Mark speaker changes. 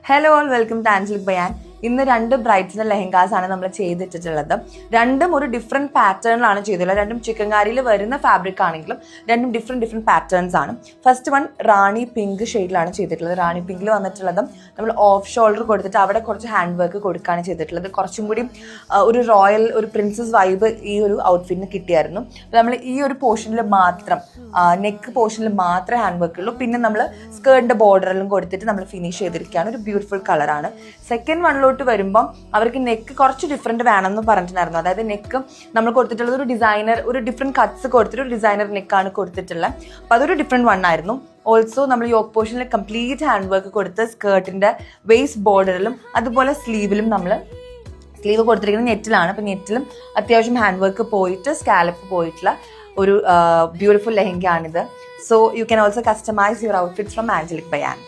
Speaker 1: Hello all, welcome to Angelic Bayan. ഇന്ന് രണ്ട് ബ്രൈഡ്സിന്റെ ലെഹങ്കാസ് ആണ് നമ്മൾ ചെയ്തിട്ടുള്ളത്. രണ്ടും ഒരു ഡിഫറെന്റ് പാറ്റേണിലാണ് ചെയ്തിട്ടുള്ളത്. രണ്ടും ചിക്കൻകാരിയിൽ വരുന്ന ഫാബ്രിക് ആണെങ്കിലും രണ്ടും ഡിഫറെന്റ് പാറ്റേൺസ് ആണ്. ഫസ്റ്റ് വൺ റാണി പിങ്ക് ഷെയ്ഡിലാണ് ചെയ്തിട്ടുള്ളത്. റാണി പിങ്കിൽ വന്നിട്ടുള്ളതും നമ്മൾ ഓഫ് ഷോൾഡർ കൊടുത്തിട്ട് അവിടെ കുറച്ച് ഹാൻഡ് വർക്ക് കൊടുക്കുകയാണ് ചെയ്തിട്ടുള്ളത്. കുറച്ചും കൂടി ഒരു റോയൽ, ഒരു പ്രിൻസസ് വൈബ് ഈ ഒരു ഔട്ട്ഫിറ്റിന് കിട്ടിയായിരുന്നു. നമ്മൾ ഈ ഒരു പോർഷനിൽ മാത്രം, നെക്ക് പോർഷനിൽ മാത്രമേ ഹാൻഡ് വർക്ക് ഉള്ളൂ. പിന്നെ നമ്മൾ സ്കേർട്ടിന്റെ ബോർഡറിലും കൊടുത്തിട്ട് നമ്മൾ ഫിനിഷ് ചെയ്തിരിക്കുകയാണ്. ഒരു ബ്യൂട്ടിഫുൾ കളറാണ്. സെക്കൻഡ് വണ്ണിലോട്ട് വരുമ്പം അവർക്ക് നെക്ക് കുറച്ച് ഡിഫറെന്റ് വേണമെന്ന് പറഞ്ഞിട്ടുണ്ടായിരുന്നു. അതായത് നെക്ക് നമ്മൾ കൊടുത്തിട്ടുള്ളത് ഒരു ഡിഫറെന്റ് കട്ട്സ് കൊടുത്തിട്ട് ഒരു ഡിസൈനർ നെക്കാണ് കൊടുത്തിട്ടുള്ളത്. അപ്പോൾ അതൊരു ഡിഫറെന്റ് വൺ ആയിരുന്നു. ഓൾസോ നമ്മൾ യോക്ക് പോർഷനിൽ കംപ്ലീറ്റ് ഹാൻഡ് വർക്ക് കൊടുത്ത് സ്കേർട്ടിന്റെ വേസ്റ്റ് ബോർഡറിലും അതുപോലെ സ്ലീവിലും നമ്മൾ സ്ലീവ് കൊടുത്തിരിക്കുന്നത് നെറ്റിലാണ്. അപ്പം നെറ്റിലും അത്യാവശ്യം ഹാൻഡ് വർക്ക് പോയിട്ട് സ്കാലപ്പ് പോയിട്ടുള്ള ഒരു ബ്യൂട്ടിഫുൾ ലെഹങ്കയാണിത്. So you can also customise your outfits from Angelic ബയാൻ.